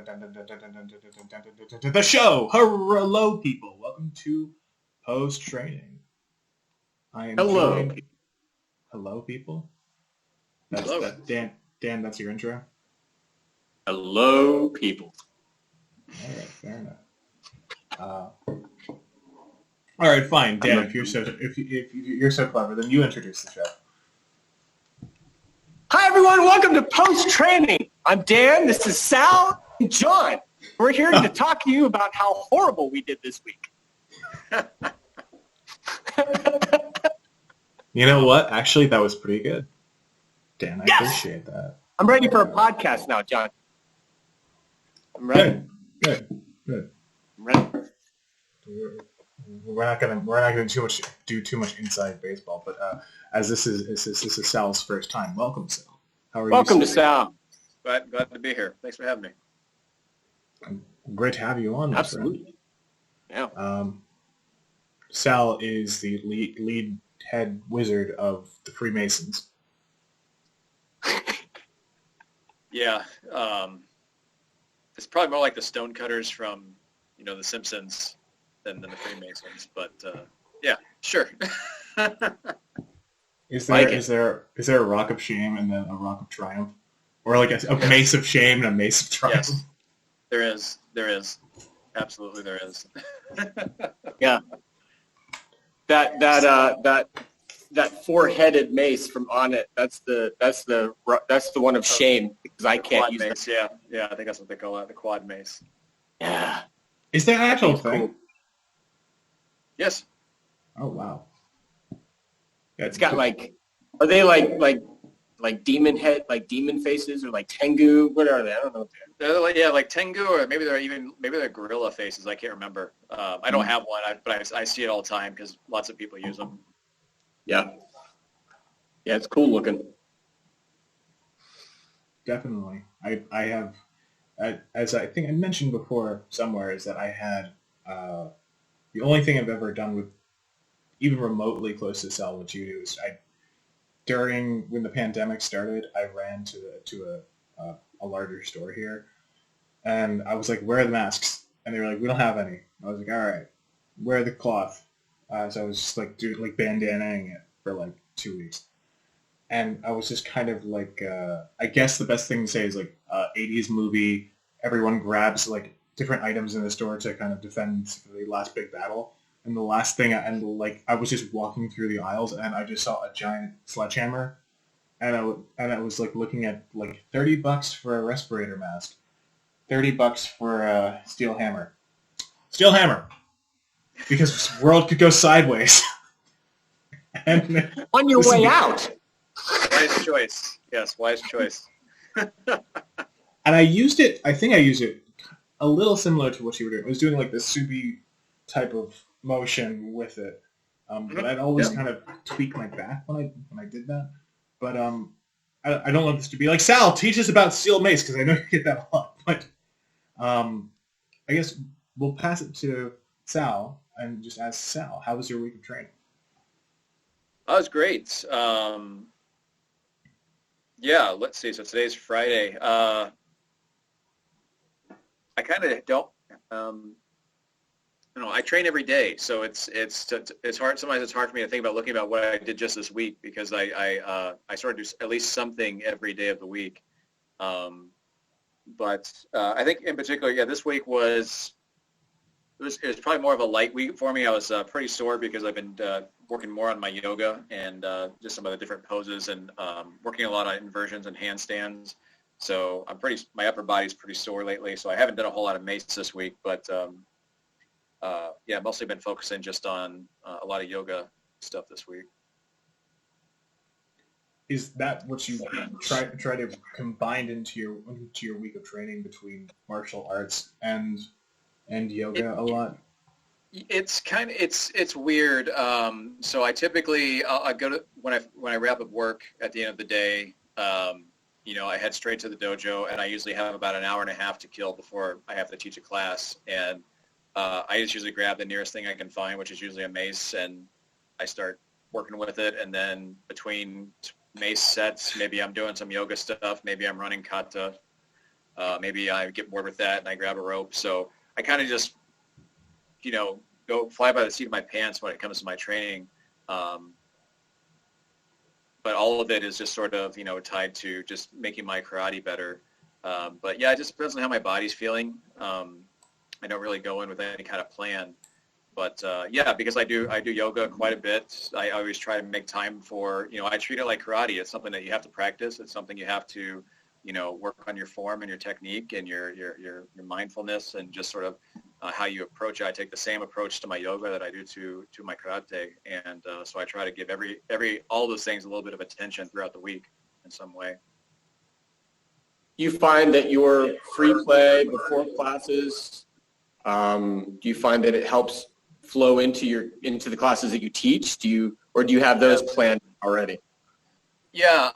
The show. Hello, people. Welcome to Post Training. I am joined. Hello, people. Hello. Dan. Dan, that's your intro. Hello, people. All right, fair enough. All right, fine, Dan. If you're so clever, then you introduce the show. Hi, everyone. Welcome to Post Training. I'm Dan. This is Sal and John. We're here to talk to you about how horrible we did this week. You know what? Actually, that was pretty good. Dan, I Yes! appreciate that. I'm ready for a podcast now, John. I'm ready. Good. I'm ready. We're not gonna do too much inside baseball, but as this is Sal's first time, welcome, Sal. How are you? Welcome to Sal. Glad to be here. Thanks for having me. Great to have you on. Absolutely. Yeah. Sal is the lead head wizard of the Freemasons. Yeah. It's probably more like the stonecutters from, The Simpsons than the Freemasons. But yeah, sure. Is there a rock of shame and then a rock of triumph, or like a mace of shame and a mace of triumph? Yes, there is. Absolutely, there is. Yeah. That four-headed mace from on it. That's the one of shame because I can't use mace. That. Yeah. I think that's what they call it, the quad mace. Yeah. Is that an actual thing? Cool. Yes. Oh wow. It's got are they like demon head, like demon faces, or like Tengu? What are they? I don't know. They're like Tengu, or maybe they're gorilla faces. I can't remember. I don't have one, but I see it all the time because lots of people use them. Yeah. Yeah, it's cool looking. Definitely. I have, as I think I mentioned before somewhere, is that I had the only thing I've ever done with even remotely close to Sal what you do is when the pandemic started, I ran to a larger store here, and I was like, "Where are the masks?" And they were like, "We don't have any." I was like, "All right, where are the cloth?" So I was just like bandanaing it for like 2 weeks, and I was just kind of like, I guess the best thing to say is like 80s movie. Everyone grabs like different items in the store to kind of defend the last big battle. And the last thing, I was just walking through the aisles, and I just saw a giant sledgehammer, and I was like looking at like $30 for a respirator mask, $30 for a steel hammer, because the world could go sideways. And on your way out. Wise choice. Yes, wise choice. And I used it. I think I used it a little similar to what you were doing. I was doing like the soupy type of motion with it, but I'd always kind of tweak my back when I did that. But I don't want this to be like, Sal, teach us about steel mace, because I know you get that a lot. But I guess we'll pass it to Sal and just ask Sal, how was your week of training? That was great. Yeah, let's see. So today's Friday. I kind of don't. I train every day, so it's hard. Sometimes it's hard for me to think about looking about what I did just this week, because I sort of do at least something every day of the week. But I think in particular, this week was probably more of a light week for me. I was pretty sore because I've been working more on my yoga and just some of the different poses, and working a lot on inversions and handstands. So my upper body's pretty sore lately. So I haven't done a whole lot of mace this week, but mostly been focusing just on a lot of yoga stuff this week. Is that what you try to combine into your week of training between martial arts and yoga a lot? It's it's weird. So I typically I go to when I wrap up work at the end of the day. I head straight to the dojo, and I usually have about an hour and a half to kill before I have to teach a class. And I just usually grab the nearest thing I can find, which is usually a mace, and I start working with it. And then between mace sets, maybe I'm doing some yoga stuff, maybe I'm running kata, Maybe I get bored with that and I grab a rope. So I kind of just, go fly by the seat of my pants when it comes to my training. But all of it is just sort of, tied to just making my karate better. But yeah, it just depends on how my body's feeling. I don't really go in with any kind of plan. But yeah, because I do yoga quite a bit. I always try to make time for, I treat it like karate. It's something that you have to practice. It's something you have to, work on your form and your technique and your mindfulness and just sort of how you approach it. I take the same approach to my yoga that I do to my karate. And so I try to give all those things a little bit of attention throughout the week in some way. You find that your free play before classes, do you find that it helps flow into the classes that you teach? Do you have those planned already? Yeah,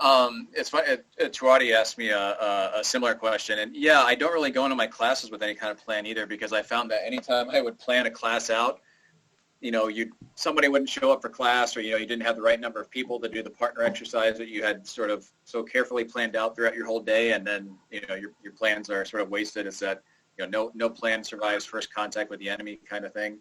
it's funny. Tuati asked me a similar question, and yeah, I don't really go into my classes with any kind of plan either, because I found that anytime I would plan a class out, somebody wouldn't show up for class, or you didn't have the right number of people to do the partner exercise that you had sort of so carefully planned out throughout your whole day, and then your plans are sort of wasted. It's that no plan survives first contact with the enemy kind of thing.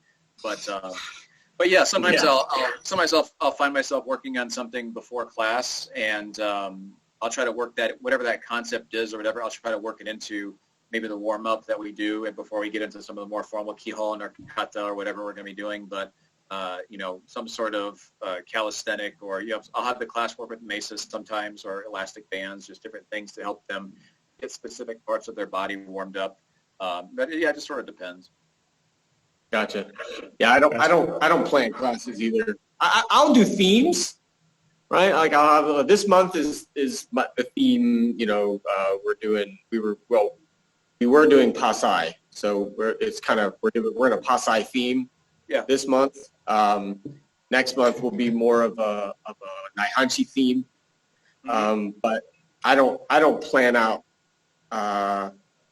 But yeah, sometimes I'll find myself working on something before class, and I'll try to work that, whatever that concept is or whatever, I'll try to work it into maybe the warm up that we do, and before we get into some of the more formal kihon or kata or whatever we're going to be doing. But some sort of calisthenic, or I'll have the class work with mesas sometimes, or elastic bands, just different things to help them get specific parts of their body warmed up. But yeah, it just sort of depends. Gotcha. Yeah, I don't plan classes either. I'll do themes, right? Like I'll have this month is the theme. We were doing Pasai, so we're in a Pasai theme. Yeah. This month. Next month will be more of a Naihanchi theme. But I don't plan out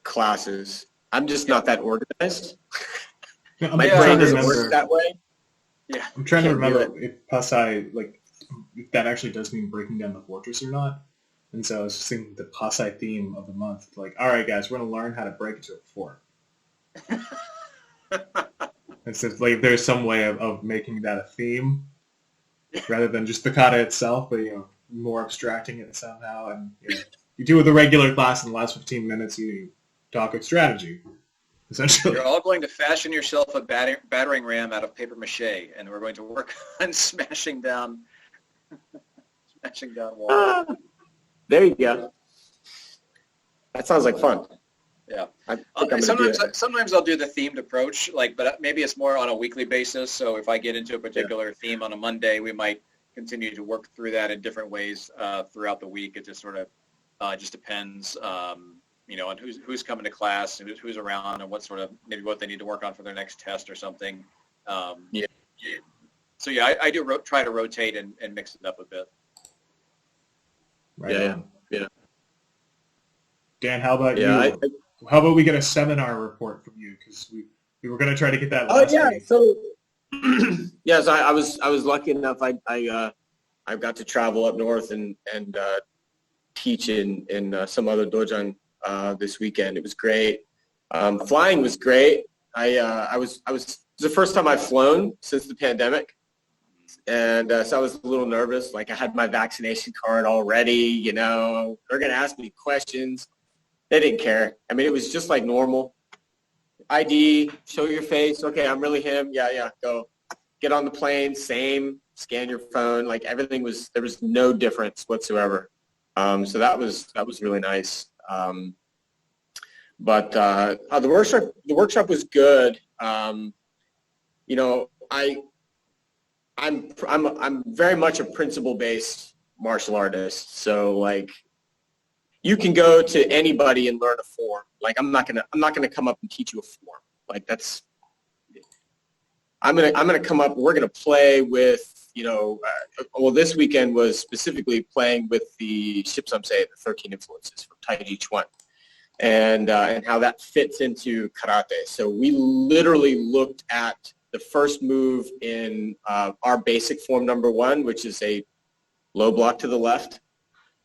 classes. I'm just not that organized. My brain doesn't work that way. Yeah, I'm trying to remember if Pasai, if that actually does mean breaking down the fortress or not. And so I was just thinking the Pasai theme of the month, all right, guys, we're going to learn how to break into a fort. And so there's some way of making that a theme rather than just the kata itself, but more abstracting it somehow. And you do with a regular class in the last 15 minutes, you talk of strategy. Essentially. You're all going to fashion yourself a battering ram out of paper mache, and we're going to work on smashing down walls. There you go. That sounds like fun. Yeah. Sometimes I'll do the themed approach, but maybe it's more on a weekly basis. So if I get into a particular theme on a Monday, we might continue to work through that in different ways throughout the week. It just sort of just depends. On who's coming to class and who's around and what they need to work on for their next test or something. So yeah, I do try to rotate and mix it up a bit. Right. Yeah. Dan, how about you? How about we get a seminar report from you, because we were going to try to get that last week. So yes, I was lucky enough. I got to travel up north and teach in some other dojo this weekend. It was great. Flying was great. It was the first time I've flown since the pandemic. And so I was a little nervous. I had my vaccination card already, they're going to ask me questions. They didn't care. I mean, it was just like normal. ID, show your face. Okay, I'm really him. Yeah, go. Get on the plane, same. Scan your phone. Everything there was no difference whatsoever. So that was really nice. But the workshop was good. I'm very much a principle-based martial artist. So you can go to anybody and learn a form. I'm not gonna come up and teach you a form. I'm gonna come up. We're gonna play with this weekend was specifically playing with the Shipsum Say, the 13 influences from Taiji Chuan, and how that fits into karate. So we literally looked at the first move in our basic form number 1, which is a low block to the left.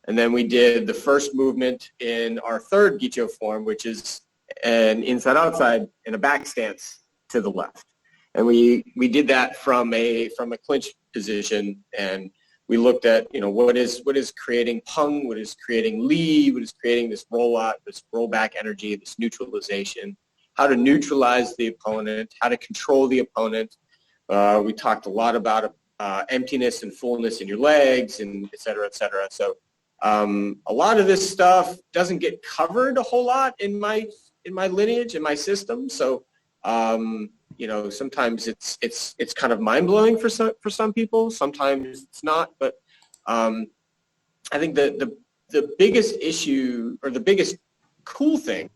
And then we did the first movement in our third Gicho form, which is an inside-outside and a back stance to the left. And we did that from a clinch position, and we looked at, what is creating pung, what is creating li, what is creating this roll out, this rollback energy, this neutralization, how to neutralize the opponent, how to control the opponent. We talked a lot about emptiness and fullness in your legs, and et cetera, et cetera. So a lot of this stuff doesn't get covered a whole lot in my lineage, in my system. So sometimes it's kind of mind-blowing for some people. Sometimes it's not. But I think the biggest issue, or the biggest cool thing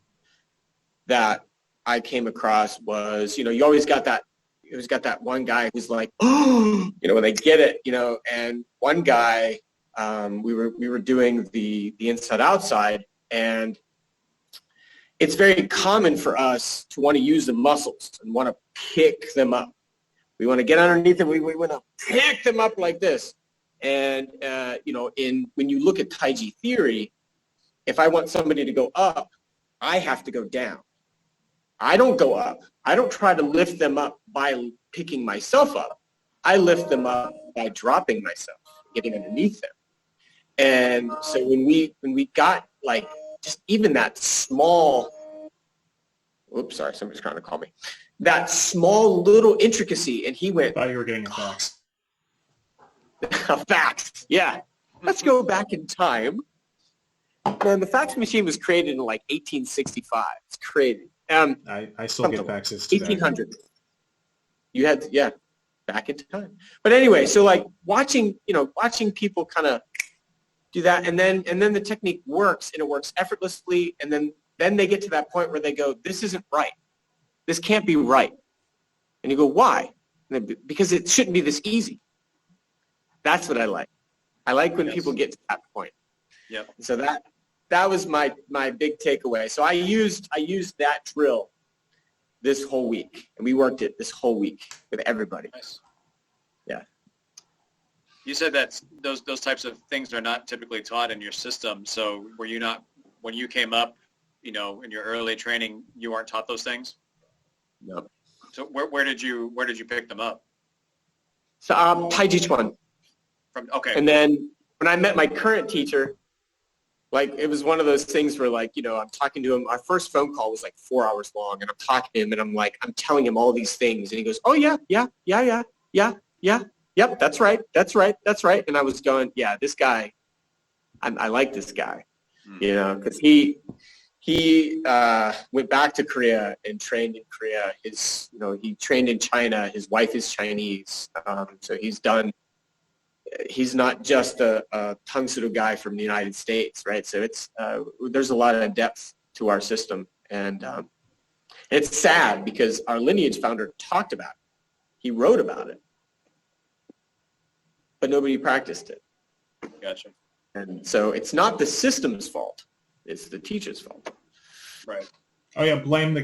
that I came across was, you always got that one guy who's like, oh, when they get it, and one guy, we were doing the inside outside, and it's very common for us to want to use the muscles and want to pick them up. We want to get underneath them. We want to pick them up like this. And, when you look at Tai Chi theory, if I want somebody to go up, I have to go down. I don't go up. I don't try to lift them up by picking myself up. I lift them up by dropping myself, getting underneath them. And so when we got like just even that small, oops, sorry, somebody's trying to call me, that small little intricacy, and he went, I thought you were getting a fax. A fax, yeah. Let's go back in time. Man, the fax machine was created in like 1865. It's crazy. I still get faxes today. 1800. You had, yeah, back in time. But anyway, so like watching people kind of do that, and then the technique works, and it works effortlessly, and then they get to that point where they go, this isn't right. This can't be right. And you go, why? Because it shouldn't be this easy. That's what I like. I like when people get to that point. Yep. So that was my big takeaway. So I used that drill this whole week, and we worked it this whole week with everybody. Nice. Yeah. You said that those types of things are not typically taught in your system. So were you not, when you came up, in your early training, you weren't taught those things? No. So where did you pick them up? So Tai Chi Chuan. Okay. And then when I met my current teacher, like it was one of those things where like, I'm talking to him. Our first phone call was like 4 hours long, and I'm talking to him, and I'm telling him all these things, and he goes, oh yeah, yep, that's right. And I was going, yeah, this guy, I like this guy, because he went back to Korea and trained in Korea. He trained in China. His wife is Chinese, so he's not just a Tung Soo guy from the United States, right? So there's a lot of depth to our system, and it's sad because our lineage founder talked about it. He wrote about it, but nobody practiced it. Gotcha. And so it's not the system's fault; it's the teacher's fault. Right. Oh yeah, blame the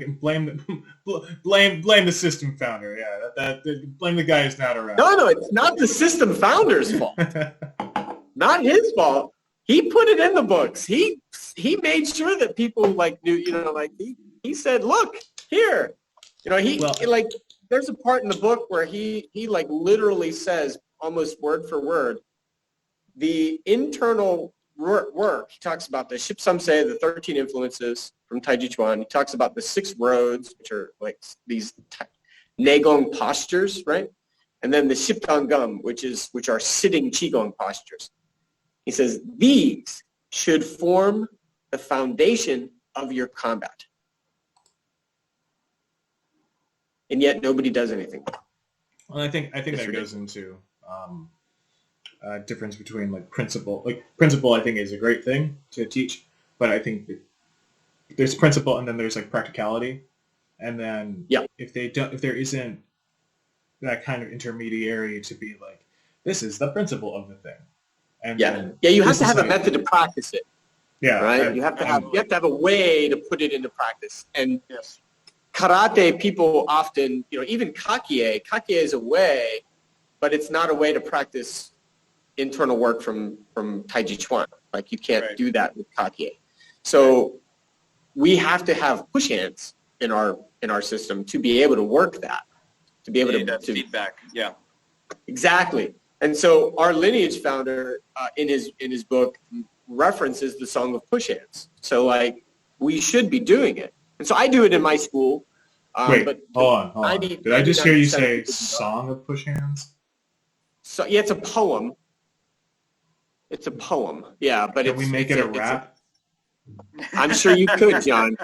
system founder. Yeah, blame the guy who's not around. No, it's not the system founder's fault. Not his fault. He put it in the books. He made sure that people like knew. He said, look here. There's a part in the book where he like literally says almost word for word the internal work. He talks about the Ship Some Say, the 13 influences from Tai Chi Chuan. He talks about the 6 roads, which are like these Negong postures, right? And then the Ship Dong Gum, which are sitting Qigong postures. He says these should form the foundation of your combat. And yet nobody does anything. Well, I think that goes into difference between like principle. Like principle, I think is a great thing to teach, but I think there's principle and then there's like practicality, and then if there isn't that kind of intermediary to be like, this is the principle of the thing, and you have to have a method to practice it. Yeah, right. You have to have a way to put it into practice. And karate, people often, even kakie is a way, but it's not a way to practice internal work from Tai Chi Chuan. Like you can't Right. do that with kake. So we have to have push hands in our system to be able to work that, to be able You need that to feedback. Yeah. exactly. And so our lineage founder in his book references the song of push hands. So like we should be doing it. And so I do it in my school. Wait, But hold on. Did I just hear you 99% of say people do not. Song of Push Hands? So yeah, it's a poem. It's a poem. Yeah, but Can we make it a it's a rap? I'm sure you could, John.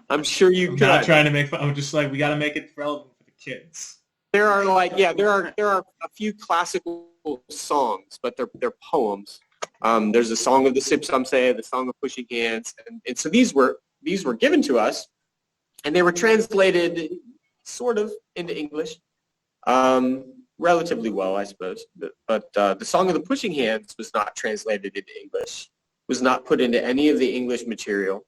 I'm sure you I'm not could. trying to make fun. I'm just like, we got to make it relevant for the kids. There are a few classical songs, but they're poems. There's a song of the Sip Some Say, the song of Pushing Hands, and so these were given to us, and they were translated sort of into English, relatively well, I suppose. But the song of the Pushing Hands was not translated into English, was not put into any of the English material,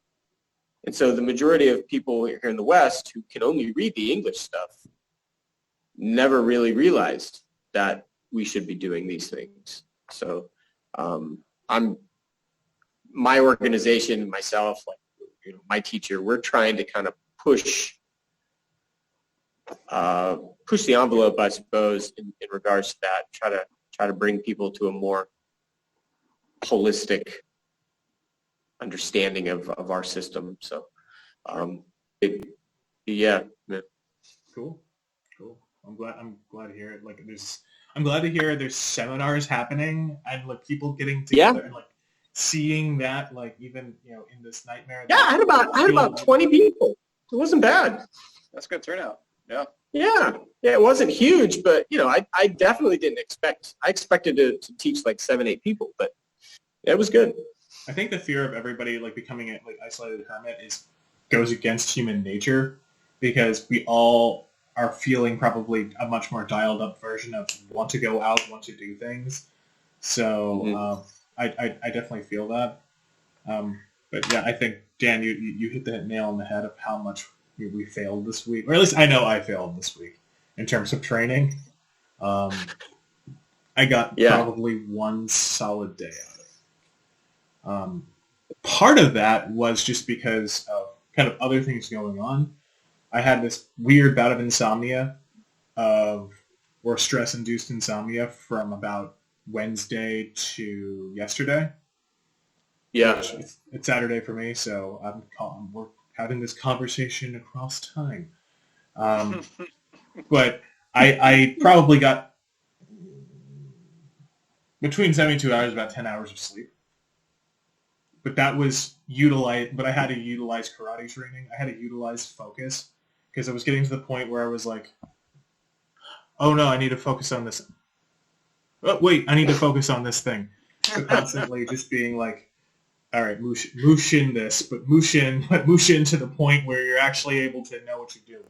and so the majority of people here in the West who can only read the English stuff never really realized that we should be doing these things. So I'm my organization, myself, like my teacher, we're trying to kind of push the envelope, I suppose, in regards to that. Try to bring people to a more holistic understanding of our system. So yeah. Cool. I'm glad to hear it. Like I'm glad to hear there's seminars happening and like people getting Yeah. together and like seeing that, like even in this nightmare. Yeah, I had about 20 people. It wasn't bad. That's a good turnout. Yeah. Yeah, it wasn't huge, but I definitely didn't expect. I expected to teach like 7-8 people, but it was good. I think the fear of everybody like becoming a like isolated hermit goes against human nature, because we all are feeling probably a much more dialed up version of want to go out, want to do things. So I definitely feel that. But yeah, I think Dan, you hit the nail on the head of how much we failed this week, or at least I know I failed this week in terms of training. I got probably one solid day out of it. Part of that was just because of kind of other things going on. I had this weird bout of insomnia, or stress-induced insomnia from about Wednesday to yesterday. Yeah. It's Saturday for me, so we're having this conversation across time. But I probably got between 72 hours, about 10 hours of sleep. But that was utilized. But I had to utilize karate training. I had to utilize focus, because I was getting to the point where I was like, oh no, I need to focus on this. Oh, wait, I need to focus on this thing. So constantly just being like, all right, mushin this, but mushin to the point where you're actually able to know what you're doing.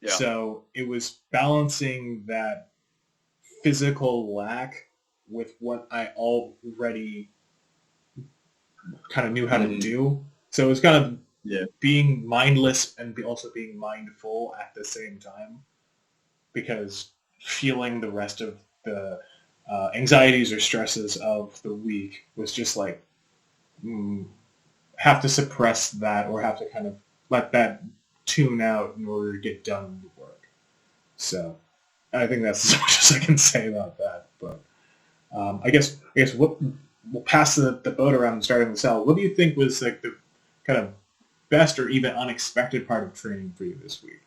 Yeah. So it was balancing that physical lack with what I already kind of knew how to do. So it was kind of being mindless and also being mindful at the same time, because feeling the rest of the anxieties or stresses of the week was just like, have to suppress that, or have to kind of let that tune out in order to get done the work. So I think that's as much as I can say about that. But I guess we'll pass the boat around and start in the cell. What do you think was like the kind of best or even unexpected part of training for you this week?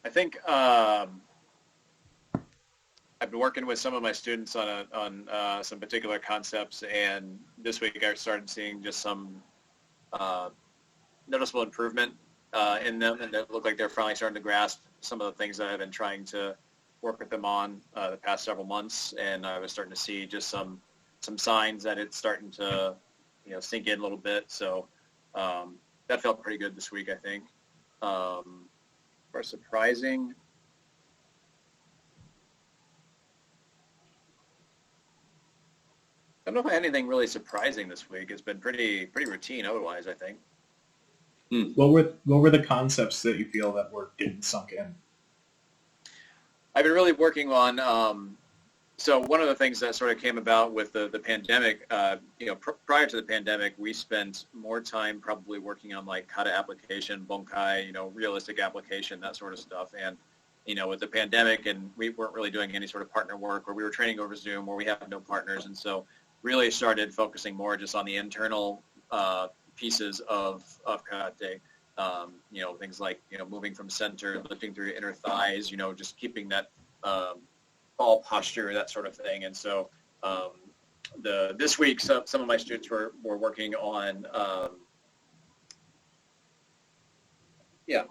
I think I've been working with some of my students on some particular concepts, and this week I started seeing just some noticeable improvement in them, and it looked like they're finally starting to grasp some of the things that I've been trying to work with them on the past several months, and I was starting to see just some signs that it's starting to sink in a little bit. So that felt pretty good this week, I think. For surprising, I don't know if I had anything really surprising this week. It's been pretty routine otherwise, I think. What were the concepts that you feel that were getting sunk in? I've been really working on, so one of the things that sort of came about with the pandemic, prior to the pandemic, we spent more time probably working on like kata application, bunkai, realistic application, that sort of stuff. And, with the pandemic, and we weren't really doing any sort of partner work, or we were training over Zoom, where we have no partners. And so really started focusing more just on the internal pieces of karate. Things like, moving from center, lifting through your inner thighs, just keeping that ball posture, that sort of thing. And so this week, some of my students were working on,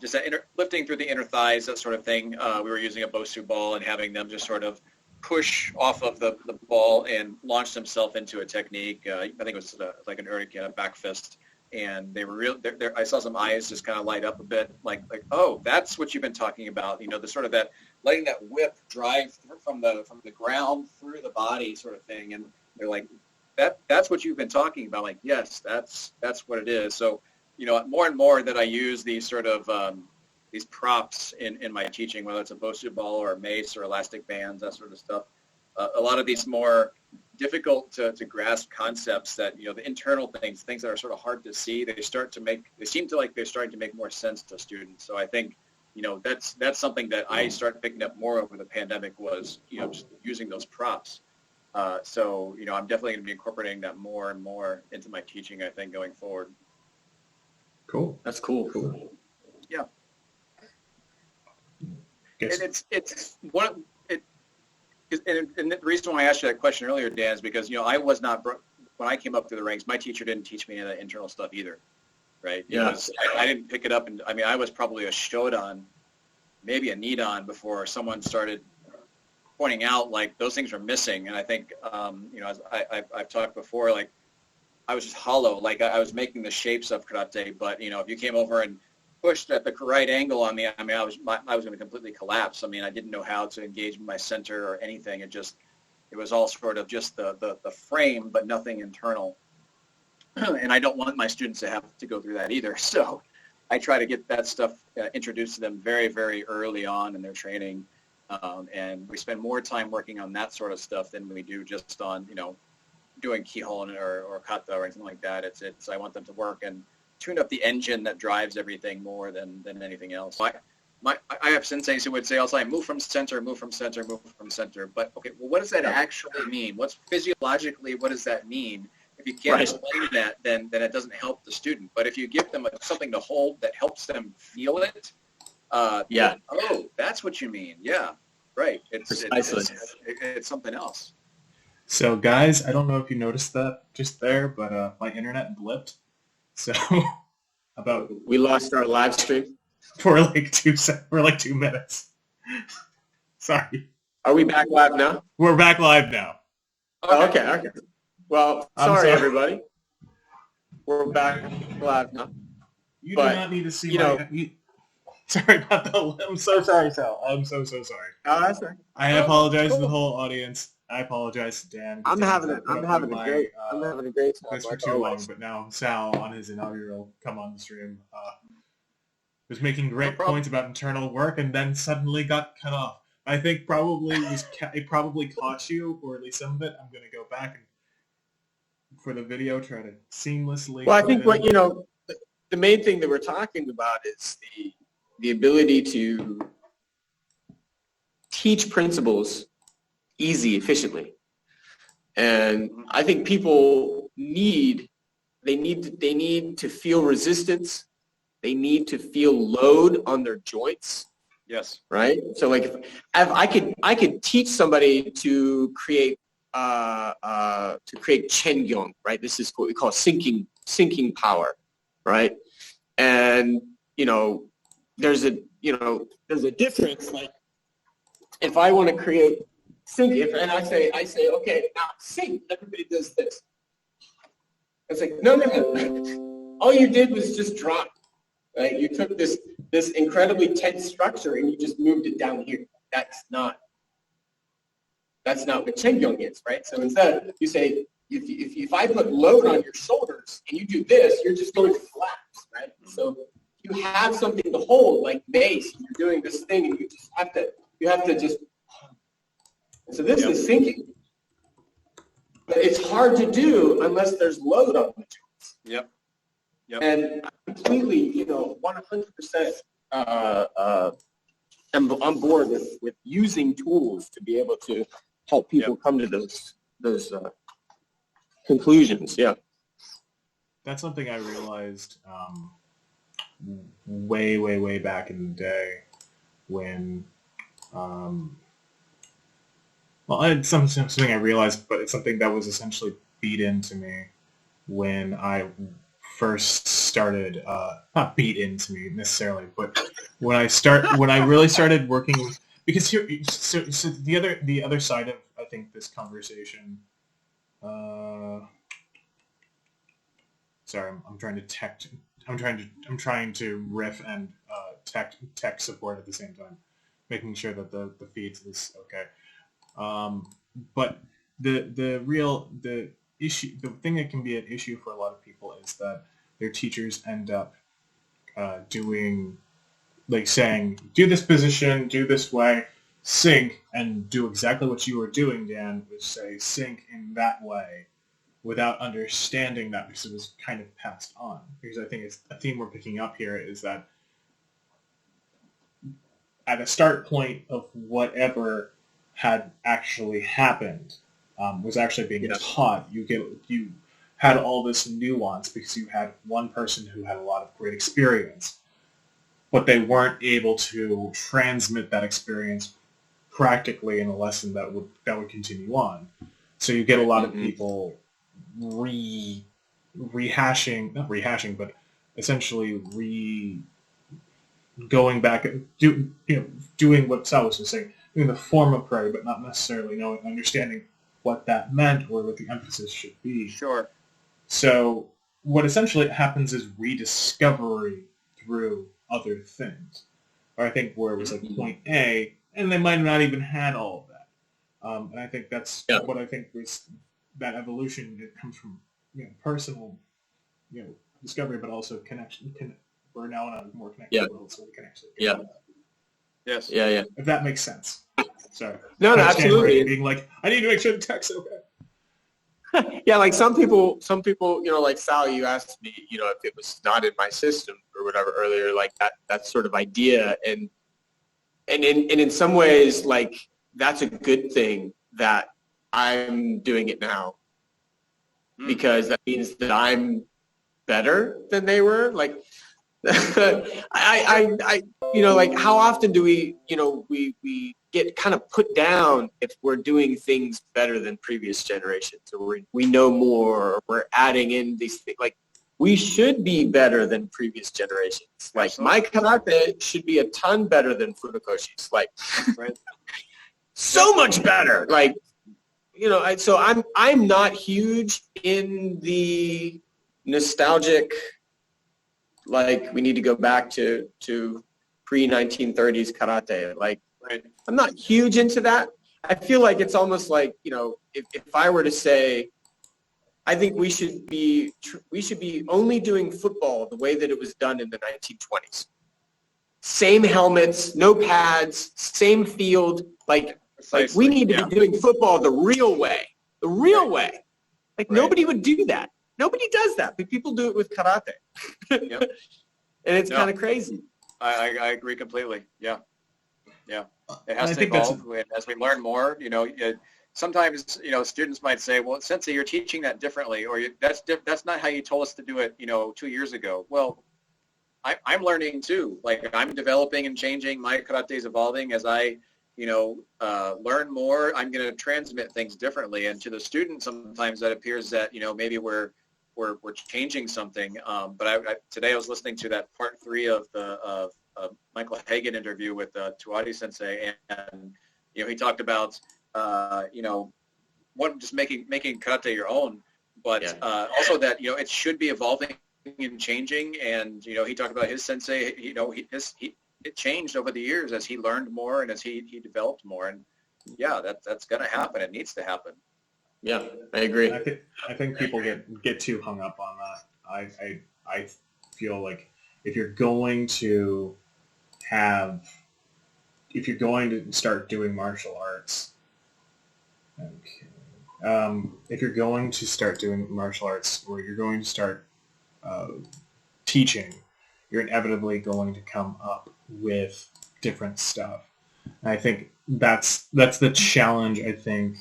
just that lifting through the inner thighs, that sort of thing. We were using a Bosu ball and having them just sort of push off of the ball and launch themselves into a technique. I think it was like an Uriken, back fist. And they were real. I saw some eyes just kind of light up a bit, like, oh, that's what you've been talking about. The sort of that letting that whip drive from the ground through the body, sort of thing. And they're like, that's what you've been talking about. Like, yes, that's what it is. So, more and more that I use these sort of these props in my teaching, whether it's a Bosu ball or a mace or elastic bands, that sort of stuff. A lot of these more difficult to grasp concepts that, the internal things that are sort of hard to see, they seem to like they're starting to make more sense to students. So I think, that's something that I started picking up more over the pandemic was, just using those props. So, I'm definitely going to be incorporating that more and more into my teaching, I think, going forward. Cool. That's cool. Yeah. Guess. And it's one. And the reason why I asked you that question earlier, Dan, is because, I was not, when I came up through the ranks, my teacher didn't teach me any of that internal stuff either, right? Because I didn't pick it up. And I was probably a shodan, maybe a nidan before someone started pointing out, like, those things were missing. And I think, as I've talked before, like, I was just hollow. Like, I was making the shapes of karate, but, if you came over and pushed at the right angle on me, I was going to completely collapse. I didn't know how to engage my center or anything. It was all sort of just the frame, but nothing internal. And I don't want my students to have to go through that either. So I try to get that stuff introduced to them very, very early on in their training. And we spend more time working on that sort of stuff than we do just on, doing kihon or kata or anything like that. It's I want them to work and tune up the engine that drives everything more than anything else. I have senseis who would say all the time, move from center, move from center, move from center. But, okay, well, what does that actually mean? What's physiologically, what does that mean? If you can't explain that, then it doesn't help the student. But if you give them something to hold that helps them feel it, oh, that's what you mean. Yeah, right. It's something else. So, guys, I don't know if you noticed that just there, but my internet blipped. So we lost our live stream for like 2 minutes. Sorry. Are we back live now? We're back live now. Okay. Well, sorry everybody. We're back live now. You do not need to see sorry about that. I'm so sorry, Sal. I'm so sorry. Oh, that's right. I apologize to the whole audience. I apologize to Dan. I'm having a great time. For too long, but now Sal, on his inaugural come on the stream, was making great points about internal work, and then suddenly got cut off. I think it probably caught you, or at least some of it. I'm going to go back and for the video try to seamlessly. Well, I think the main thing that we're talking about is the ability to teach principles efficiently. And I think people need to feel resistance. They need to feel load on their joints. Yes. Right. So like if I could teach somebody to create chengyong, right? This is what we call sinking power, right? And there's a difference. Like if I want to create sink, and I say, okay, now sink. Everybody does this. It's like, no. All you did was just drop. Right? You took this incredibly tense structure and you just moved it down here. That's not what Chengyong is, right? So instead, you say, if I put load on your shoulders and you do this, you're just going to collapse, right? So you have something to hold, like bass. You're doing this thing, and you have to just. So this is sinking, but it's hard to do unless there's load on the joints. Yep. And I completely, 100% am on board with using tools to be able to help people come to those conclusions. Yeah. That's something I realized way, way, way back in the day when, it's something I realized, but it's something that was essentially beat into me when I first started, not beat into me necessarily, but when I really started working, because here, so the other side of, I think, this conversation, sorry, I'm trying to riff and tech support at the same time, making sure that the feeds is okay. But the issue, the thing that can be an issue for a lot of people is that their teachers end up doing, like, saying, do this position, do this way, sync, and do exactly what you were doing, Dan, which say sync in that way, without understanding that, because it was kind of passed on. Because I think it's a theme we're picking up here is that at a start point of whatever had actually happened, was actually being taught, you had all this nuance because you had one person who had a lot of great experience, but they weren't able to transmit that experience practically in a lesson that would continue on. So you get a lot of people rehashing, not rehashing, but essentially going back and doing what Sal was just saying, doing the form of prayer, but not necessarily understanding what that meant or what the emphasis should be. Sure. So what essentially happens is rediscovery through other things. Or I think where it was like point A, and they might have not even had all of that. And I think that's what I think was that evolution. It comes from personal discovery, but also connection. We're now in a more connected world, so we can actually Yes. Yeah. If that makes sense. Sorry. No, absolutely. Being like, I need to make sure the text is okay. Yeah, like some people, like Sal, you asked me, if it was not in my system or whatever earlier, like that sort of idea. And in some ways, like, that's a good thing that I'm doing it now, because that means that I'm better than they were. Like, I like, how often do we get kind of put down if we're doing things better than previous generations, or we know more, or we're adding in these things. Like, we should be better than previous generations. Like, my karate should be a ton better than Funakoshi's. Like, so much better. Like, so I'm not huge in the nostalgic, like, we need to go back to pre-1930s karate. Like, I'm not huge into that. I feel like it's almost like, if I were to say, I think we should be only doing football the way that it was done in the 1920s. Same helmets, no pads, same field. Like we need to be doing football the real way. The real way. Like, nobody would do that. Nobody does that, but people do it with karate. And it's kind of crazy. I agree completely. Yeah. It has to evolve as we learn more. Sometimes students might say, "Well, Sensei, you're teaching that differently, or that's not how you told us to do it 2 years ago." Well, I'm learning too. Like, I'm developing and changing. My karate is evolving as I learn more. I'm going to transmit things differently, and to the student, sometimes that appears that maybe we're changing something. But today I was listening to that part 3 of the Michael Hagan interview with Tuati Sensei, and he talked about just making karate your own, but also that it should be evolving and changing. And he talked about his sensei. It changed over the years as he learned more and as he developed more. And that's going to happen. It needs to happen. Yeah, I agree. I think people get too hung up on that. feel like if you're going to start doing martial arts, okay, if you're going to start doing martial arts or you're going to start teaching, you're inevitably going to come up with different stuff. And I think that's the challenge. I think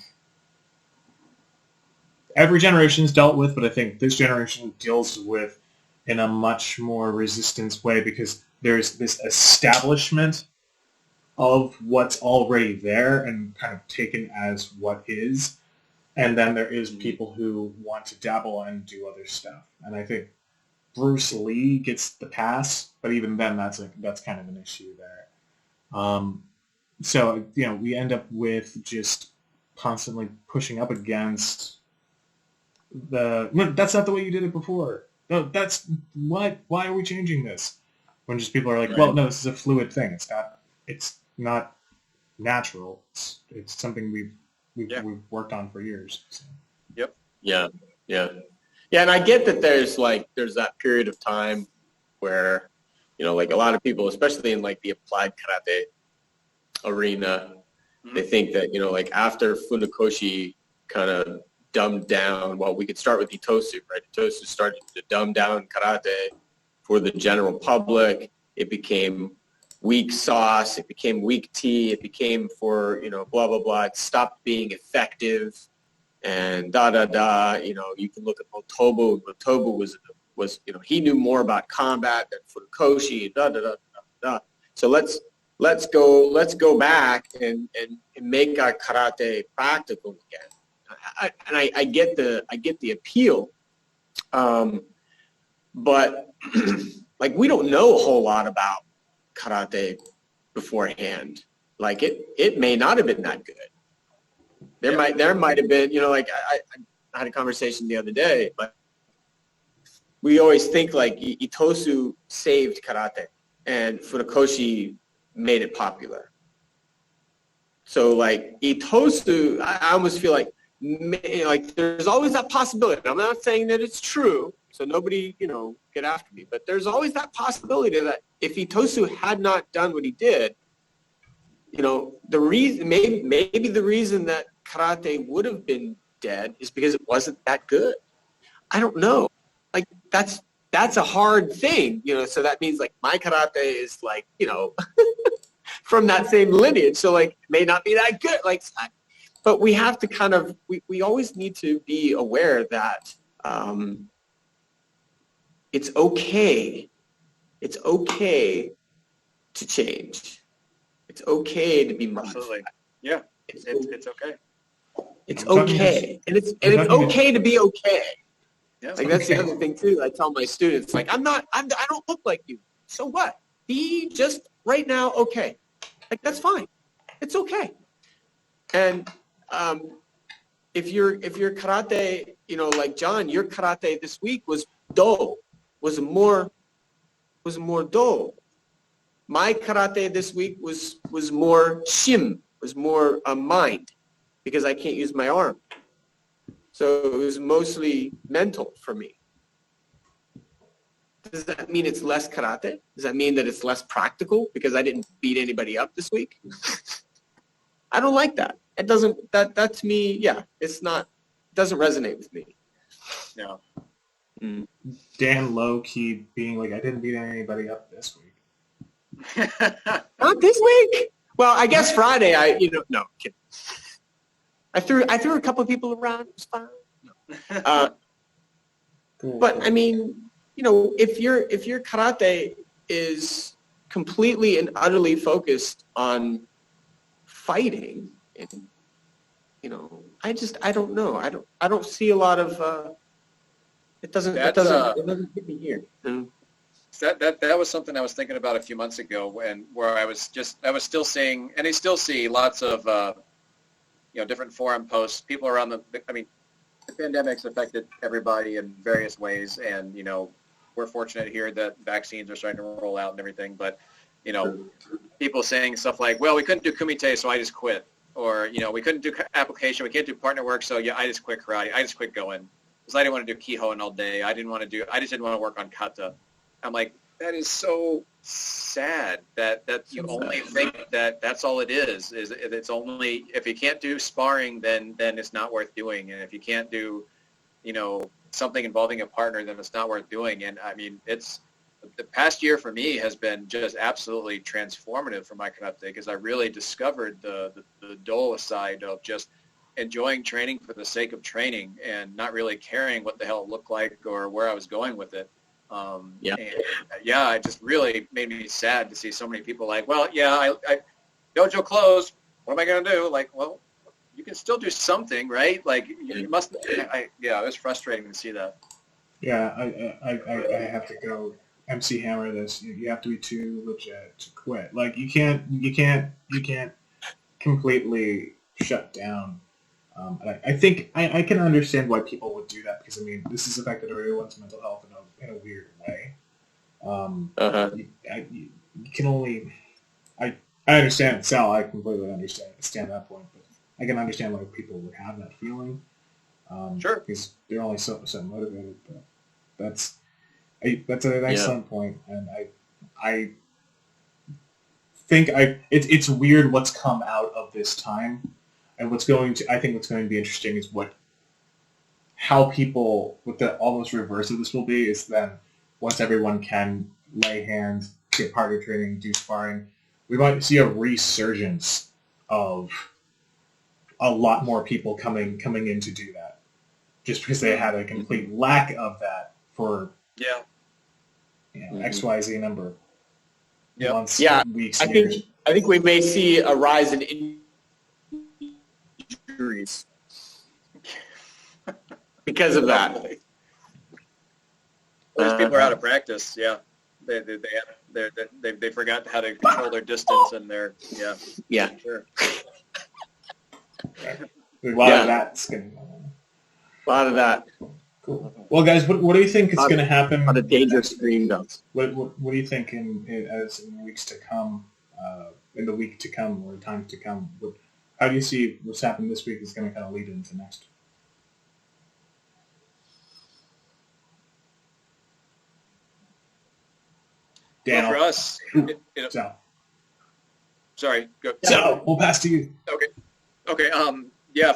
every generation's dealt with, but I think this generation deals with in a much more resistance way because there's this establishment of what's already there and kind of taken as what is. And then there is people who want to dabble and do other stuff. And I think Bruce Lee gets the pass, but even then that's kind of an issue there. So, we end up with just constantly pushing up against that's not the way you did it before. No, that's why are we changing this? When just people are like, well, no, this is a fluid thing. It's not natural. It's something we've worked on for years. So. Yep. Yeah. And I get that there's that period of time where, like a lot of people, especially in like the applied karate arena, they think that, like after Funakoshi kind of dumbed down, well, we could start with Itosu, right? Itosu started to dumb down karate for the general public. It became weak sauce. It became weak tea. It became for, blah, blah, blah. It stopped being effective and you can look at Motobu. Motobu was he knew more about combat than Funakoshi, So let's go back and make our karate practical again. I get the appeal, but like we don't know a whole lot about karate beforehand. Like it may not have been that good. There might have been, like I had a conversation the other day, but we always think like Itosu saved karate and Funakoshi made it popular. So like Itosu, I almost feel like there's always that possibility. I'm not saying that it's true, so nobody, get after me, but there's always that possibility that if Itosu had not done what he did, the reason, maybe the reason that karate would have been dead is because it wasn't that good. I don't know. Like that's a hard thing, so that means like my karate is like, from that same lineage. So like it may not be that good. Like, but we have to kind of, we always need to be aware that it's okay. It's okay to change. It's okay to be modified. Absolutely. Yeah. It's okay. It's okay. And it's okay to be okay. Yeah. Like that's the other thing too. I tell my students, like, I don't look like you. So what? Be just right now okay. Like that's fine. It's okay. And if your karate, like John, your karate this week was do, was more do. My karate this week was more shim, was more mind, because I can't use my arm. So it was mostly mental for me. Does that mean it's less karate? Does that mean that it's less practical because I didn't beat anybody up this week? I don't like that. It doesn't, that to me, it's not, doesn't resonate with me. No. Dan low-key being like, I didn't beat anybody up this week. Not this week? Well, I guess Friday, no, kidding. I threw a couple of people around. It was fine. Cool. But I mean, if your karate is completely and utterly focused on fighting, and I don't know. I don't see a lot of. It doesn't hit me here. That was something I was thinking about a few months ago where I was still seeing, and I still see lots of different forum posts. People around the pandemic's affected everybody in various ways, and we're fortunate here that vaccines are starting to roll out and everything. But people saying stuff like, "Well, we couldn't do kumite, so I just quit," or we couldn't do application, we can't do partner work, so I just quit karate. I just quit going because I didn't want to do kihoin all day. I just didn't want to work on kata. I'm like, that is so sad that you only think that that's all it is it's only, if you can't do sparring, then it's not worth doing. And if you can't do, something involving a partner, then it's not worth doing. And I mean, the past year for me has been just absolutely transformative for my karate, because I really discovered the Doa side of just enjoying training for the sake of training and not really caring what the hell it looked like or where I was going with it. It just really made me sad to see so many people like, well, I dojo closed. What am I going to do? Like, well, you can still do something, right? Like, you must. It was frustrating to see that. Yeah, I have to go MC Hammer this. You have to be too legit to quit. Like, you can't completely shut down. And I think I can understand why people would do that, because I mean, this has affected everyone's mental health in a weird way. You can only I understand, Sal. I completely understand that point, but I can understand why people would have that feeling. Sure, because they're only so motivated. But that's an excellent point, and I think it's weird what's come out of this time, and what's going to be interesting is how people, what the almost reverse of this will be, is then once everyone can lay hands, get partner training, do sparring, we might see a resurgence of a lot more people coming in to do that, just because they had a complete lack of that for XYZ number months, weeks, years. I think we may see a rise in injuries because of that. Those people are out of practice. Yeah, they forgot how to control their distance and their sure. A lot of that's going to happen. A lot of that. Cool. Well, guys, what do you think is going to happen? On the dangerous green belts. What do you think in weeks to come, in the week to come or times to come? How do you see what's happened this week is going to kind of lead into next? Dan, well, for us, Sal. Sorry, go. Sal, we'll pass to you. Okay.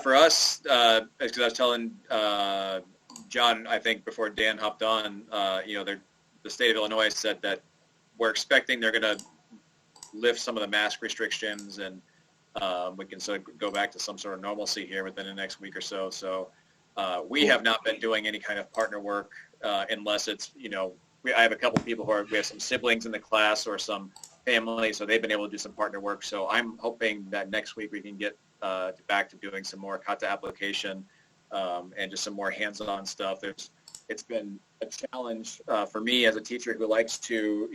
For us, because I was telling John, I think before Dan hopped on, the state of Illinois said that we're expecting they're going to lift some of the mask restrictions, and we can sort of go back to some sort of normalcy here within the next week or so. So we have not been doing any kind of partner work unless it's, I have a couple people we have some siblings in the class or some family, so they've been able to do some partner work. So I'm hoping that next week we can get back to doing some more kata application and just some more hands-on stuff. It's been a challenge for me as a teacher who likes to,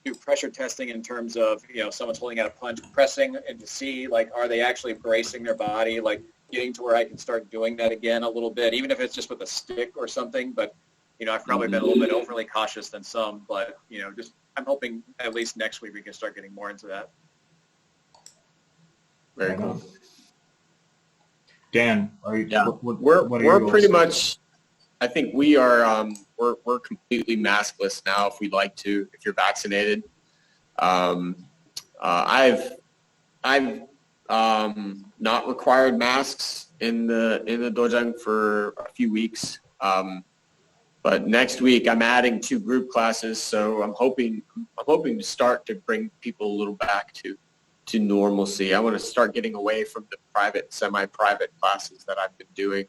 do pressure testing in terms of, someone's holding out a punch, pressing and to see, like, are they actually bracing their body, like getting to where I can start doing that again a little bit, even if it's just with a stick or something. But, I've probably been a little bit overly cautious than some, but, I'm hoping at least next week we can start getting more into that. Very cool. Dan, are you? Yeah. What are we're pretty much. I think we are. We're completely maskless now. If we'd like to, if you're vaccinated. I've not required masks in the dojang for a few weeks. But next week I'm adding 2 group classes, so I'm hoping to start to bring people a little back to normalcy. I want to start getting away from the private, semi-private classes that I've been doing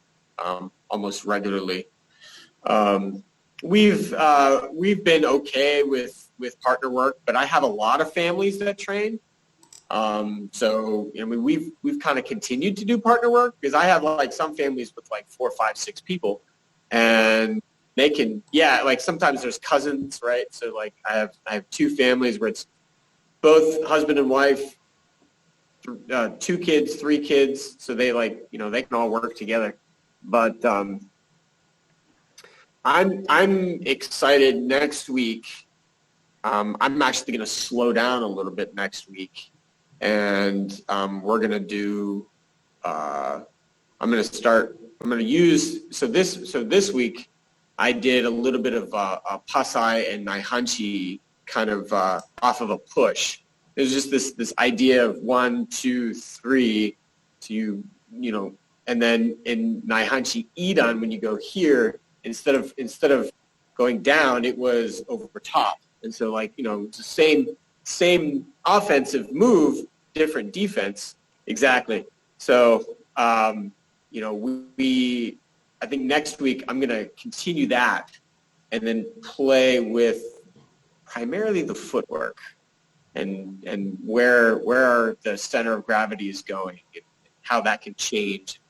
almost regularly. We've been okay with partner work, but I have a lot of families that train. So we've kind of continued to do partner work because I have like some families with like 4, 5, 6 people, and they can, like sometimes there's cousins, right? So like I have 2 families where it's both husband and wife, 2 kids, 3 kids. So they they can all work together. But I'm excited next week. I'm actually going to slow down a little bit next week, and we're going to do. I'm going to use this week. I did a little bit of a pasai and naihanchi kind of off of a push. There's just this idea of 1, 2, 3 to and then in naihanchi idan, when you go here, instead of going down, it was over top. And so it's the same offensive move, different defense. Exactly. So I think next week I'm going to continue that and then play with primarily the footwork and where the center of gravity is going and how that can change.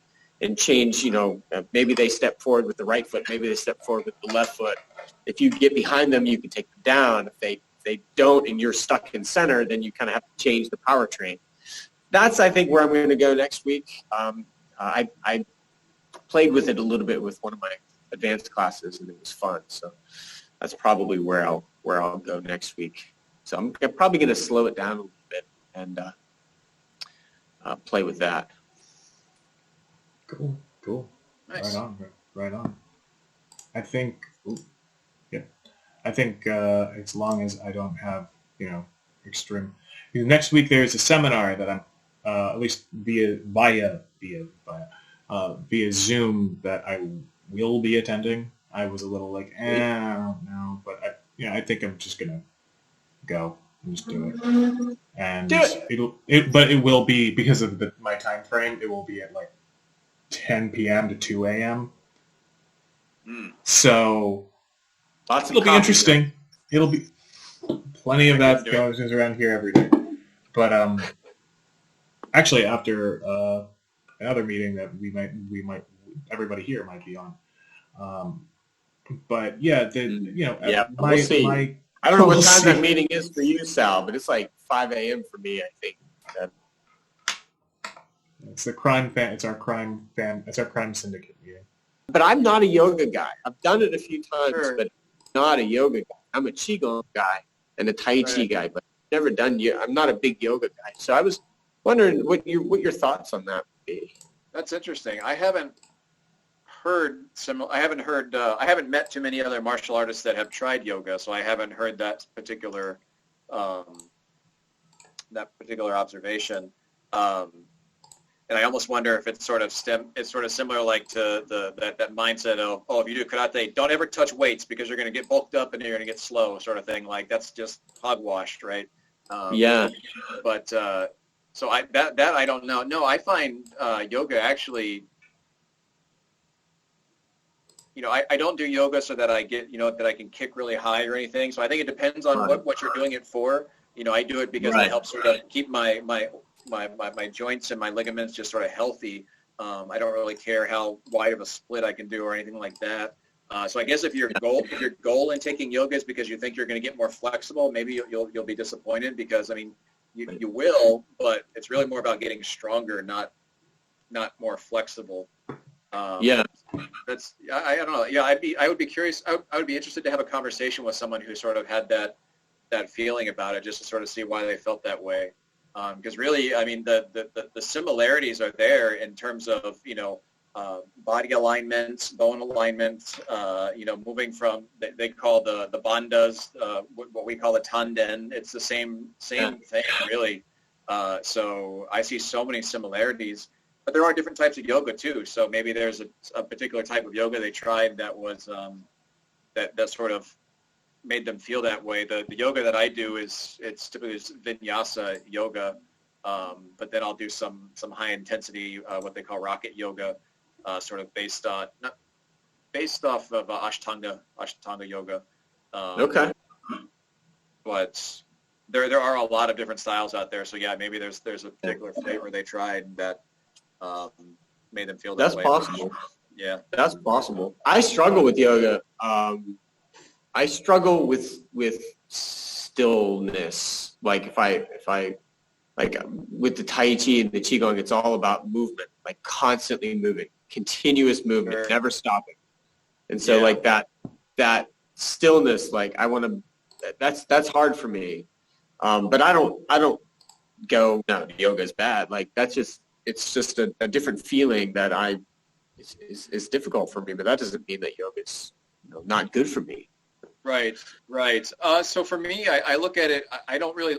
Maybe they step forward with the right foot, maybe they step forward with the left foot. If you get behind them, you can take them down. If they don't and you're stuck in center, then you kind of have to change the powertrain. That's, I think, where I'm going to go next week. I played with it a little bit with one of my advanced classes, and it was fun. So that's probably where I'll go next week. So I'm probably going to slow it down a little bit and play with that. Cool. Nice. Right on. I think, as long as I don't have, extreme. Next week there's a seminar that I'm, at least via Zoom, that I will be attending. I was a little like, I don't know, but I think I'm just gonna go and just do it. And but it will be, because of my time frame, it will be at like 10 p.m. to 2 a.m. So it'll be interesting. It'll be plenty of that goes around here every day. But actually, after another meeting that we might everybody here might be on. But yeah, we'll see. I don't know what time that meeting is for you, Sal, but it's like 5 a.m. for me, I think. It's the crime fan. It's our crime syndicate meeting. But I'm not a yoga guy. I've done it a few times, but I'm not a yoga guy. I'm a qigong guy and a tai chi guy, but I've never done. I'm not a big yoga guy. So I was wondering what your thoughts on that would be. That's interesting. I haven't met too many other martial artists that have tried yoga, so I haven't heard that particular observation. And I almost wonder if it's sort of similar like to that mindset of, if you do karate, don't ever touch weights because you're going to get bulked up and you're going to get slow, sort of thing. Like, that's just hogwash, right? But so I don't know. No, I find yoga actually. I don't do yoga so that I get, that I can kick really high or anything. So I think it depends on what you're doing it for. I do it because it helps sort of keep my joints and my ligaments just sort of healthy. I don't really care how wide of a split I can do or anything like that. So I guess if your goal in taking yoga is because you think you're going to get more flexible, maybe you'll be disappointed, because you will, but it's really more about getting stronger, not more flexible. That's I don't know. Yeah, I would be curious. I would be interested to have a conversation with someone who sort of had that feeling about it, just to sort of see why they felt that way. Because really, I mean, the similarities are there in terms of body alignment, bone alignment. Moving from, they call the bandhas, what we call the tanden. It's the same thing, really. So I see so many similarities. But there are different types of yoga too. So maybe there's a particular type of yoga they tried that was that sort of made them feel that way. The yoga that I do it's typically vinyasa yoga, but then I'll do some high intensity, what they call rocket yoga, sort of based off of Ashtanga yoga. But there are a lot of different styles out there. So yeah, maybe there's a particular flavor they tried that made them feel that way. That's possible. Yeah, that's possible. I struggle with yoga. I struggle with stillness. Like if I like with the Tai Chi and the Qigong, it's all about movement, like constantly moving, continuous movement, never stopping. And so like that stillness, like I want to. That's hard for me. But I don't go, no, yoga is bad. Like it's just a different feeling that is difficult for me, but that doesn't mean that yoga is not good for me. Right. So for me, I look at it. I don't really.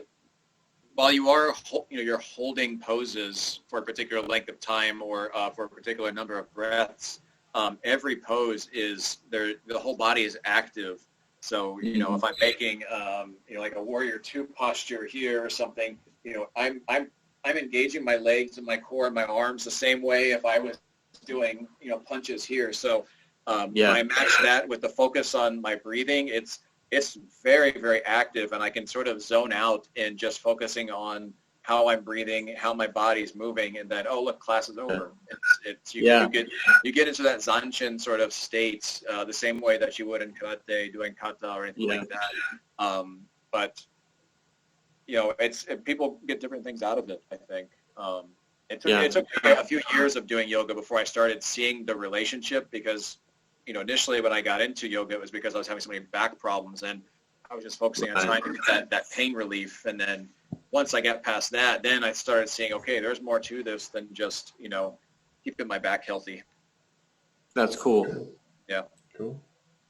While you are, you're holding poses for a particular length of time or for a particular number of breaths, every pose is there. The whole body is active. So, if I'm making, like a warrior two posture here or something, I'm engaging my legs and my core and my arms the same way if I was doing, punches here. So when I match that with the focus on my breathing, it's very, very active, and I can sort of zone out in just focusing on how I'm breathing, how my body's moving, and then, oh, look, class is over. You get into that zanshin sort of state the same way that you would in karate, doing kata or anything like that. But people get different things out of it, I think. It took me a few years of doing yoga before I started seeing the relationship, because initially when I got into yoga, it was because I was having so many back problems, and I was just focusing on trying to get that pain relief. And then once I got past that, then I started seeing, okay, there's more to this than just, keeping my back healthy. That's cool. Yeah. Cool.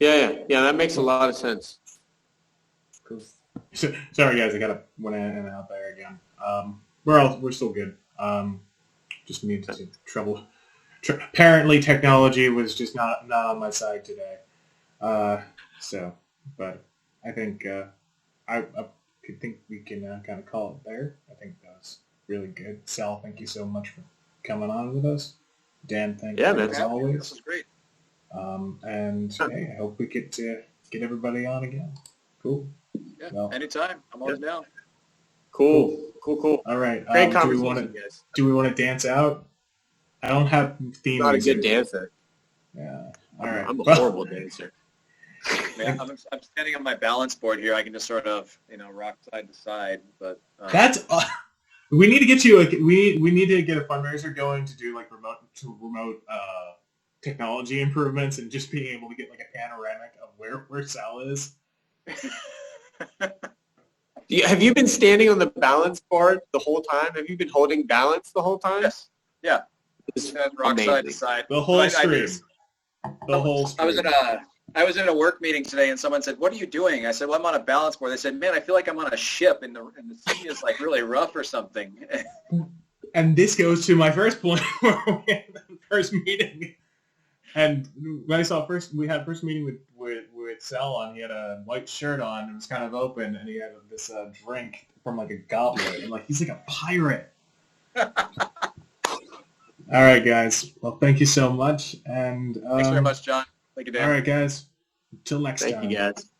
Yeah, that makes a lot of sense. Cool. So, sorry guys, I went in and out there again. We're still good. Just needed to trouble. Apparently technology was just not on my side today. But I think I think we can kind of call it there. I think that was really good. Sal, thank you so much for coming on with us. Dan, thank you as always. This was great. And hey, I hope we get to get everybody on again. Cool. Yeah, well, anytime. I'm always down. Cool. All right. Great conversation, guys. Do we want to dance out? I don't have theme. I'm not a good dancer. Yeah. All right. I'm a horrible dancer. Man, I'm standing on my balance board here. I can just sort of, rock side to side. But that's. We need to get you. We need to get a fundraiser going to do like remote technology improvements, and just being able to get like a panoramic of where Sal is. Have you been standing on the balance board the whole time? Have you been holding balance the whole time? Yes. Yeah. Rock side to side. The whole stream. The whole stream. I was in a work meeting today, and someone said, "What are you doing?" I said, "Well, I'm on a balance board." They said, "Man, I feel like I'm on a ship, and the sea is like really rough or something." And this goes to my first point, where we had the first meeting. And when we had first meeting with Sal on, he had a white shirt on, it was kind of open, and he had this drink from like a goblet, and like he's like a pirate. All right, guys. Well, thank you so much, and thanks very much, John. Thank you, Dan. All right, guys. Until next time. Thank you, guys.